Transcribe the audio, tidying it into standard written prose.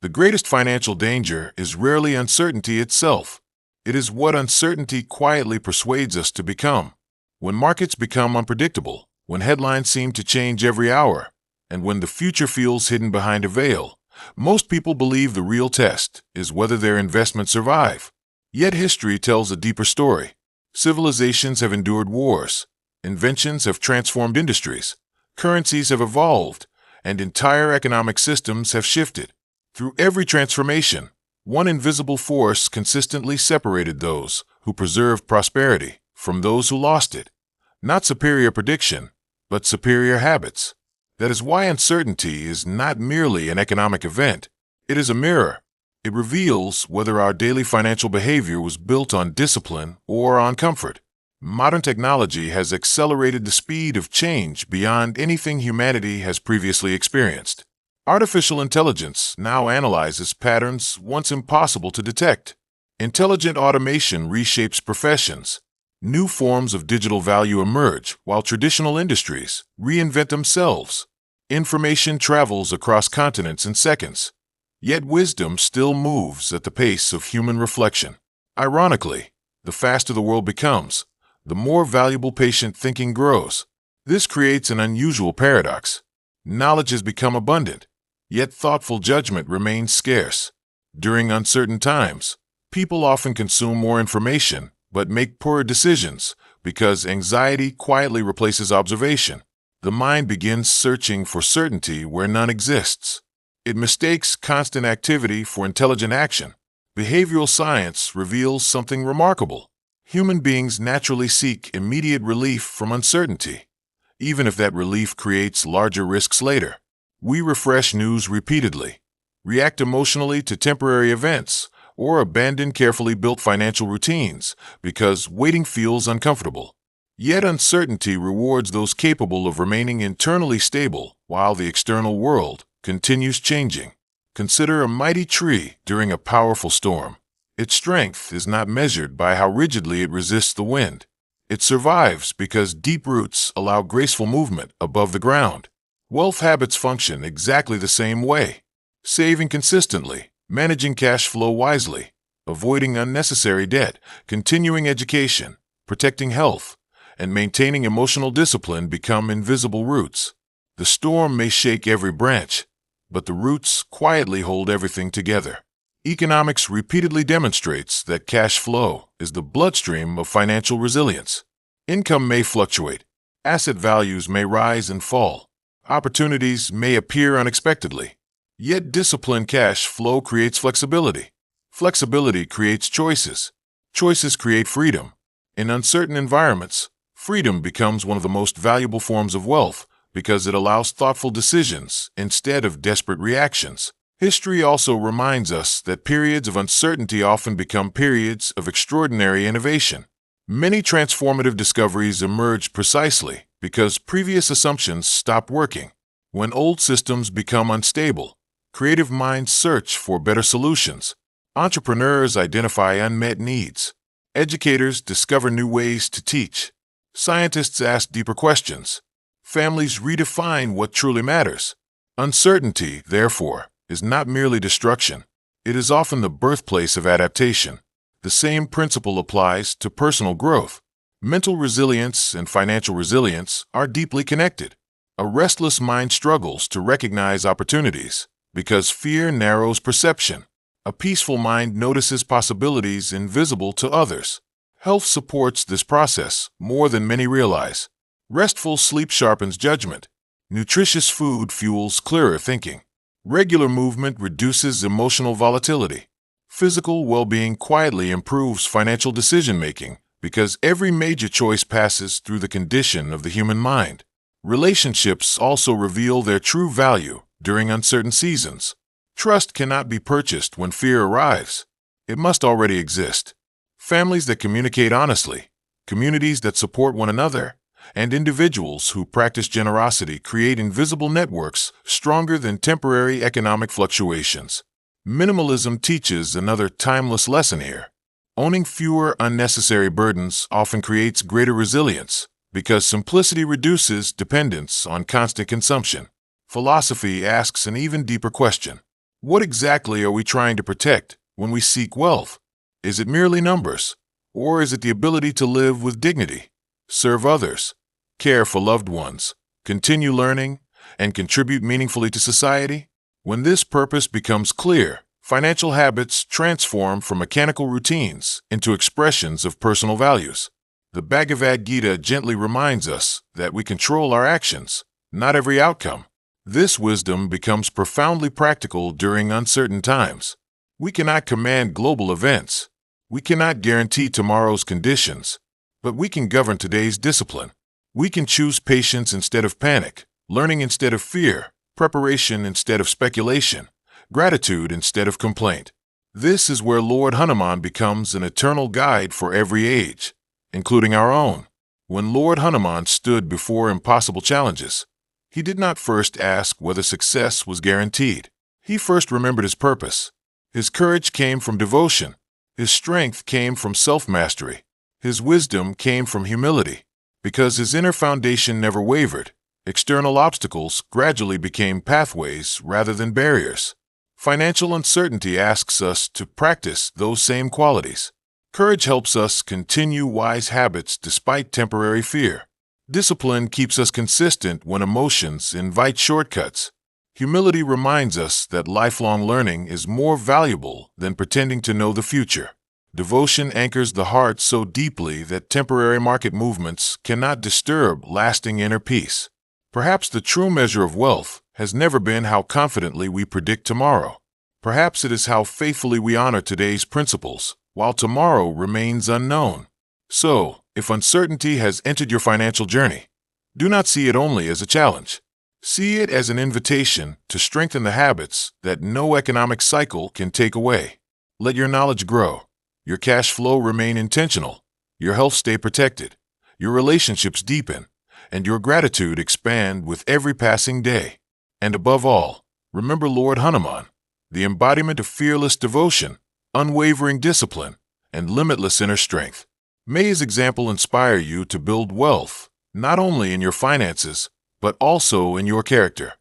The greatest financial danger is rarely uncertainty itself. It is what uncertainty quietly persuades us to become. When markets become unpredictable, when headlines seem to change every hour, and when the future feels hidden behind a veil, most people believe the real test is whether their investments survive. Yet history tells a deeper story. Civilizations have endured wars, inventions have transformed industries, currencies have evolved, and entire economic systems have shifted. Through every transformation, one invisible force consistently separated those who preserved prosperity from those who lost it. Not superior prediction, but superior habits. That is why uncertainty is not merely an economic event. It is a mirror. It reveals whether our daily financial behavior was built on discipline or on comfort. Modern technology has accelerated the speed of change beyond anything humanity has previously experienced. Artificial intelligence now analyzes patterns once impossible to detect. Intelligent automation reshapes professions. New forms of digital value emerge while traditional industries reinvent themselves. Information travels across continents in seconds. Yet wisdom still moves at the pace of human reflection. Ironically, the faster the world becomes, the more valuable patient thinking grows. This creates an unusual paradox. Knowledge has become abundant, yet thoughtful judgment remains scarce. During uncertain times, people often consume more information but make poorer decisions because anxiety quietly replaces observation. The mind begins searching for certainty where none exists. It mistakes constant activity for intelligent action. Behavioral science reveals something remarkable. Human beings naturally seek immediate relief from uncertainty, even if that relief creates larger risks later. We refresh news repeatedly, react emotionally to temporary events, or abandon carefully built financial routines because waiting feels uncomfortable. Yet uncertainty rewards those capable of remaining internally stable while the external world continues changing. Consider a mighty tree during a powerful storm. Its strength is not measured by how rigidly it resists the wind. It survives because deep roots allow graceful movement above the ground. Wealth habits function exactly the same way. Saving consistently, managing cash flow wisely, avoiding unnecessary debt, continuing education, protecting health, and maintaining emotional discipline become invisible roots. The storm may shake every branch, but the roots quietly hold everything together. Economics repeatedly demonstrates that cash flow is the bloodstream of financial resilience. Income may fluctuate, asset values may rise and fall, opportunities may appear unexpectedly. Yet disciplined cash flow creates flexibility. Flexibility creates choices. Choices create freedom. In uncertain environments, freedom becomes one of the most valuable forms of wealth because it allows thoughtful decisions instead of desperate reactions. History also reminds us that periods of uncertainty often become periods of extraordinary innovation. Many transformative discoveries emerge precisely because previous assumptions stopped working. When old systems become unstable, creative minds search for better solutions. Entrepreneurs identify unmet needs. Educators discover new ways to teach. Scientists ask deeper questions. Families redefine what truly matters. Uncertainty, therefore, is not merely destruction. It is often the birthplace of adaptation. The same principle applies to personal growth. Mental resilience and financial resilience are deeply connected. A restless mind struggles to recognize opportunities because fear narrows perception. A peaceful mind notices possibilities invisible to others. Health supports this process more than many realize. Restful sleep sharpens judgment. Nutritious food fuels clearer thinking. Regular movement reduces emotional volatility. Physical well-being quietly improves financial decision-making because every major choice passes through the condition of the human mind. Relationships also reveal their true value during uncertain seasons. Trust cannot be purchased when fear arrives. It must already exist. Families that communicate honestly, communities that support one another, and individuals who practice generosity create invisible networks stronger than temporary economic fluctuations. Minimalism teaches another timeless lesson here. Owning fewer unnecessary burdens often creates greater resilience because simplicity reduces dependence on constant consumption. Philosophy asks an even deeper question. What exactly are we trying to protect when we seek wealth? Is it merely numbers? Or is it the ability to live with dignity, serve others, care for loved ones, continue learning, and contribute meaningfully to society? When this purpose becomes clear, financial habits transform from mechanical routines into expressions of personal values. The Bhagavad Gita gently reminds us that we control our actions, not every outcome. This wisdom becomes profoundly practical during uncertain times. We cannot command global events. We cannot guarantee tomorrow's conditions, but we can govern today's discipline. We can choose patience instead of panic, learning instead of fear, preparation instead of speculation, gratitude instead of complaint. This is where Lord Hanuman becomes an eternal guide for every age, including our own. When Lord Hanuman stood before impossible challenges, he did not first ask whether success was guaranteed. He first remembered his purpose. His courage came from devotion. His strength came from self-mastery. His wisdom came from humility. Because his inner foundation never wavered, external obstacles gradually became pathways rather than barriers. Financial uncertainty asks us to practice those same qualities. Courage helps us continue wise habits despite temporary fear. Discipline keeps us consistent when emotions invite shortcuts. Humility reminds us that lifelong learning is more valuable than pretending to know the future. Devotion anchors the heart so deeply that temporary market movements cannot disturb lasting inner peace. Perhaps the true measure of wealth has never been how confidently we predict tomorrow. Perhaps it is how faithfully we honor today's principles, while tomorrow remains unknown. So, if uncertainty has entered your financial journey, do not see it only as a challenge. See it as an invitation to strengthen the habits that no economic cycle can take away. Let your knowledge grow, your cash flow remain intentional, your health stay protected, your relationships deepen, and your gratitude expand with every passing day. And above all, remember Lord Hanuman, the embodiment of fearless devotion, unwavering discipline, and limitless inner strength. May his example inspire you to build wealth, not only in your finances, but also in your character.